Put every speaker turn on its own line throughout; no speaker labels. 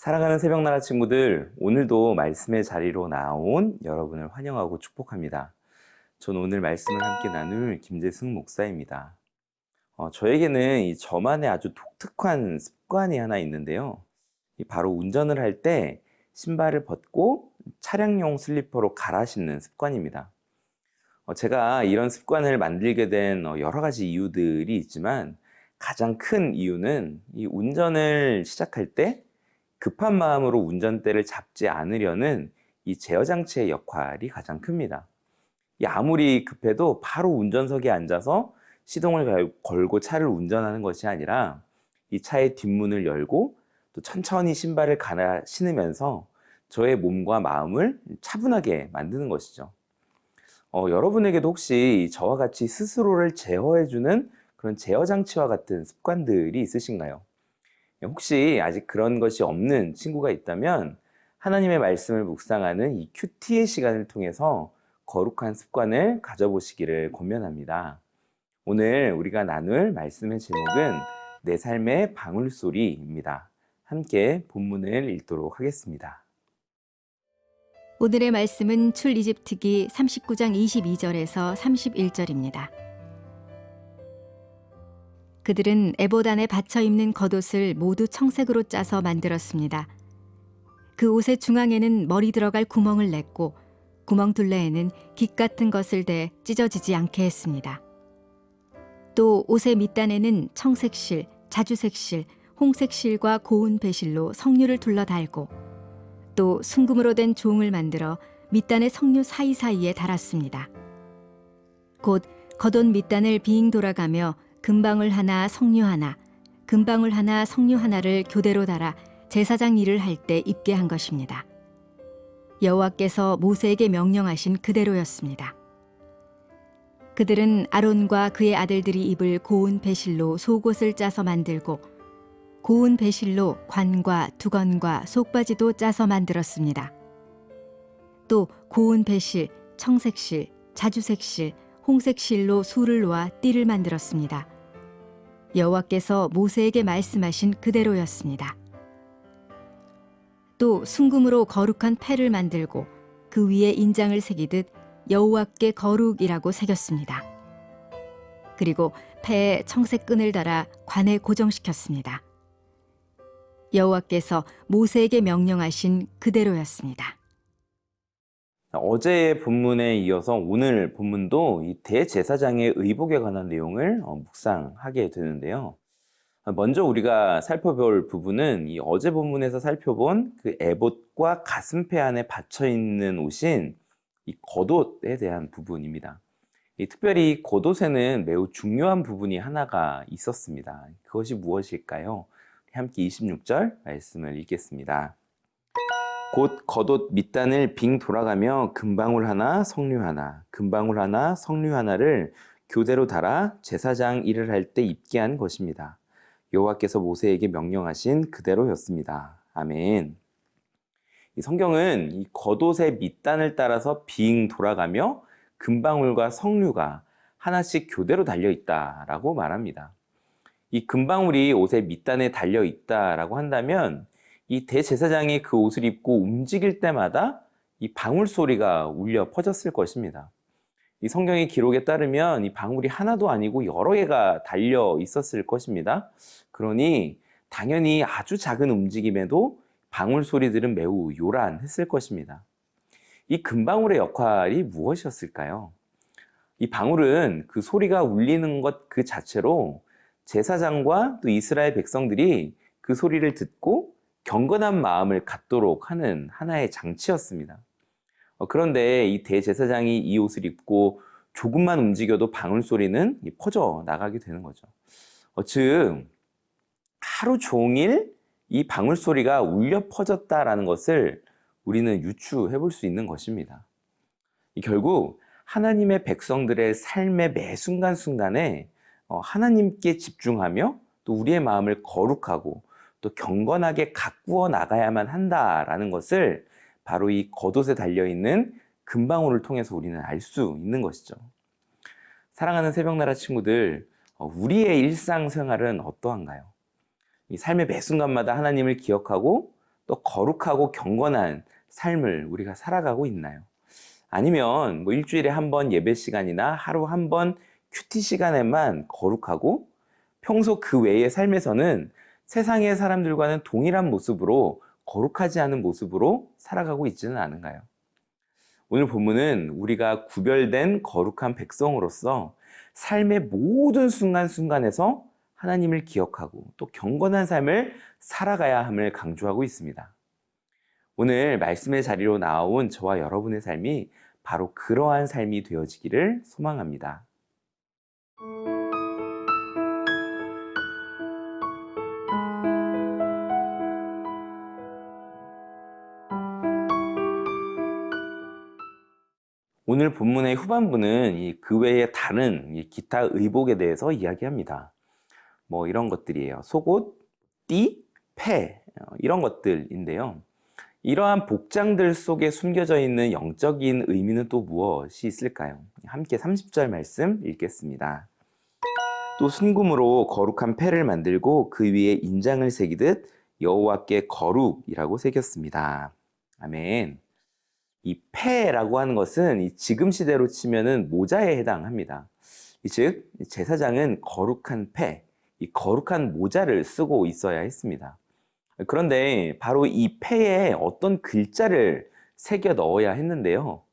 사랑하는 새벽나라 친구들, 오늘도 말씀의 자리로 나온 여러분을 환영하고 축복합니다. 저는 오늘 말씀을 함께 나눌 김재승 목사입니다. 저에게는 저만의 아주 독특한 습관이 하나 있는데요. 바로 운전을 할 때 신발을 벗고 차량용 슬리퍼로 갈아 신는 습관입니다. 제가 이런 습관을 만들게 된 여러 가지 이유들이 있지만 가장 큰 이유는 이 운전을 시작할 때 급한 마음으로 운전대를 잡지 않으려는 이 제어 장치의 역할이 가장 큽니다. 아무리 급해도 바로 운전석에 앉아서 시동을 걸고 차를 운전하는 것이 아니라 이 차의 뒷문을 열고 또 천천히 신발을 갈아 신으면서 저의 몸과 마음을 차분하게 만드는 것이죠. 여러분에게도 혹시 저와 같이 스스로를 제어해주는 그런 제어 장치와 같은 습관들이 있으신가요? 혹시 아직 그런 것이 없는 친구가 있다면 하나님의 말씀을 묵상하는 이 큐티의 시간을 통해서 거룩한 습관을 가져보시기를 권면합니다. 오늘 우리가 나눌 말씀의 제목은 내 삶의 방울소리입니다. 함께 본문을 읽도록 하겠습니다.
오늘의 말씀은 출애굽기 39장 22절에서 31절입니다. 그들은 에봇 안에 받쳐 입는 겉옷을 모두 청색으로 짜서 만들었습니다. 그 옷의 중앙에는 머리 들어갈 구멍을 냈고 구멍 둘레에는 깃 같은 것을 대 찢어지지 않게 했습니다. 또 옷의 밑단에는 청색실, 자주색실, 홍색실과 고운 배실로 석류를 둘러 달고 또 순금으로 된 종을 만들어 밑단의 석류 사이사이에 달았습니다. 곧 겉옷 밑단을 빙 돌아가며 금방울 하나 석류 하나, 금방울 하나 석류 하나를 교대로 달아 제사장 일을 할 때 입게 한 것입니다. 여호와께서 모세에게 명령하신 그대로였습니다. 그들은 아론과 그의 아들들이 입을 고운 배실로 속옷을 짜서 만들고 고운 배실로 관과 두건과 속바지도 짜서 만들었습니다. 또 고운 배실, 청색실, 자주색실, 홍색실로 수를 놓아 띠를 만들었습니다. 여호와께서 모세에게 말씀하신 그대로였습니다. 또 순금으로 거룩한 패를 만들고 그 위에 인장을 새기듯 여호와께 거룩이라고 새겼습니다. 그리고 패에 청색 끈을 달아 관에 고정시켰습니다. 여호와께서 모세에게 명령하신 그대로였습니다.
어제의 본문에 이어서 오늘 본문도 이 대제사장의 의복에 관한 내용을 묵상하게 되는데요. 먼저 우리가 살펴볼 부분은 이 어제 본문에서 살펴본 그 에봇과 가슴페 안에 받쳐 있는 옷인 이 겉옷에 대한 부분입니다. 특별히 겉옷에는 매우 중요한 부분이 하나가 있었습니다. 그것이 무엇일까요? 함께 26절 말씀을 읽겠습니다. 곧 겉옷 밑단을 빙 돌아가며 금방울 하나 석류 하나, 금방울 하나 석류 하나를 교대로 달아 제사장 일을 할 때 입게 한 것입니다. 여호와께서 모세에게 명령하신 그대로였습니다. 아멘. 이 성경은 이 겉옷의 밑단을 따라서 빙 돌아가며 금방울과 석류가 하나씩 교대로 달려 있다라고 말합니다. 이 금방울이 옷의 밑단에 달려 있다라고 한다면 이 대제사장이 그 옷을 입고 움직일 때마다 이 방울 소리가 울려 퍼졌을 것입니다. 이 성경의 기록에 따르면 이 방울이 하나도 아니고 여러 개가 달려 있었을 것입니다. 그러니 당연히 아주 작은 움직임에도 방울 소리들은 매우 요란했을 것입니다. 이 금방울의 역할이 무엇이었을까요? 이 방울은 그 소리가 울리는 것 그 자체로 제사장과 또 이스라엘 백성들이 그 소리를 듣고 경건한 마음을 갖도록 하는 하나의 장치였습니다. 그런데 이 대제사장이 이 옷을 입고 조금만 움직여도 방울 소리는 퍼져 나가게 되는 거죠. 즉 하루 종일 이 방울 소리가 울려 퍼졌다라는 것을 우리는 유추해 볼 수 있는 것입니다. 결국 하나님의 백성들의 삶의 매 순간순간에 하나님께 집중하며 또 우리의 마음을 거룩하고 또 경건하게 가꾸어 나가야만 한다라는 것을 바로 이 겉옷에 달려있는 금방울을 통해서 우리는 알 수 있는 것이죠. 사랑하는 새벽나라 친구들, 우리의 일상생활은 어떠한가요? 이 삶의 매 순간마다 하나님을 기억하고 또 거룩하고 경건한 삶을 우리가 살아가고 있나요? 아니면 뭐 일주일에 한 번 예배 시간이나 하루 한 번 큐티 시간에만 거룩하고 평소 그 외의 삶에서는 세상의 사람들과는 동일한 모습으로 거룩하지 않은 모습으로 살아가고 있지는 않은가요? 오늘 본문은 우리가 구별된 거룩한 백성으로서 삶의 모든 순간순간에서 하나님을 기억하고 또 경건한 삶을 살아가야 함을 강조하고 있습니다. 오늘 말씀의 자리로 나온 저와 여러분의 삶이 바로 그러한 삶이 되어지기를 소망합니다. 오늘 본문의 후반부는 그 외의 다른 기타 의복에 대해서 이야기합니다. 뭐 이런 것들이에요. 속옷, 띠, 패 이런 것들인데요. 이러한 복장들 속에 숨겨져 있는 영적인 의미는 또 무엇이 있을까요? 함께 30절 말씀 읽겠습니다. 또 순금으로 거룩한 패를 만들고 그 위에 인장을 새기듯 여호와께 거룩이라고 새겼습니다. 아멘. 이 패라고 하는 것은 이 지금 시대로 치면은 모자에 해당합니다. 즉 제사장은 거룩한 패, 이 거룩한 모자를 쓰고 있어야 했습니다. 그런데 바로 이 패에 어떤 글자를 새겨 넣어야 했는데요.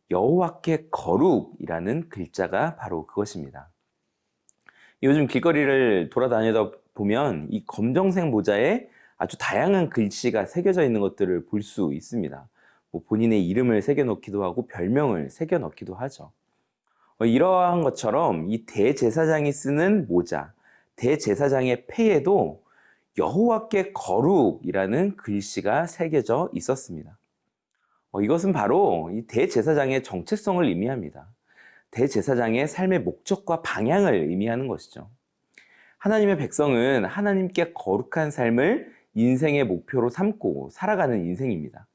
여호와께 거룩이라는 글자가 바로 그것입니다. 요즘 길거리를 돌아다니다 보면 이 검정색 모자에 아주 다양한 글씨가 새겨져 있는 것들을 볼 수 있습니다. 뭐 본인의 이름을 새겨 넣기도 하고 별명을 새겨 넣기도 하죠. 이러한 것처럼 이 대제사장이 쓰는 모자, 대제사장의 패에도 여호와께 거룩이라는 글씨가 새겨져 있었습니다. 이것은 바로 이 대제사장의 정체성을 의미합니다. 대제사장의 삶의 목적과 방향을 의미하는 것이죠. 하나님의 백성은 하나님께 거룩한 삶을 인생의 목표로 삼고 살아가는 인생입니다.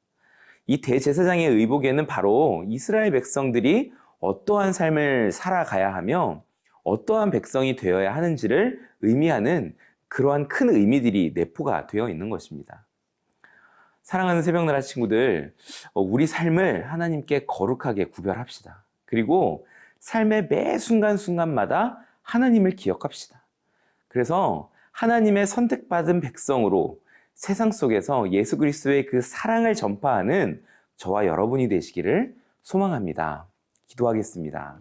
이 대제사장의 의복에는 바로 이스라엘 백성들이 어떠한 삶을 살아가야 하며 어떠한 백성이 되어야 하는지를 의미하는 그러한 큰 의미들이 내포가 되어 있는 것입니다. 사랑하는 새벽나라 친구들, 우리 삶을 하나님께 거룩하게 구별합시다. 그리고 삶의 매 순간순간마다 하나님을 기억합시다. 그래서 하나님의 선택받은 백성으로 세상 속에서 예수 그리스도의 그 사랑을 전파하는 저와 여러분이 되시기를 소망합니다. 기도하겠습니다.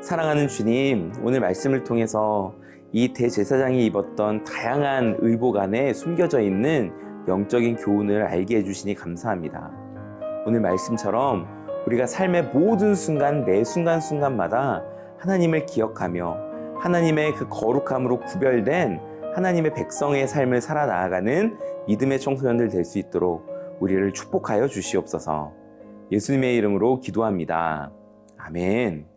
사랑하는 주님, 오늘 말씀을 통해서 이 대제사장이 입었던 다양한 의복 안에 숨겨져 있는 영적인 교훈을 알게 해주시니 감사합니다. 오늘 말씀처럼 우리가 삶의 모든 순간, 매 순간순간마다 하나님을 기억하며 하나님의 그 거룩함으로 구별된 하나님의 백성의 삶을 살아나가는 믿음의 청소년들 될 수 있도록 우리를 축복하여 주시옵소서. 예수님의 이름으로 기도합니다. 아멘.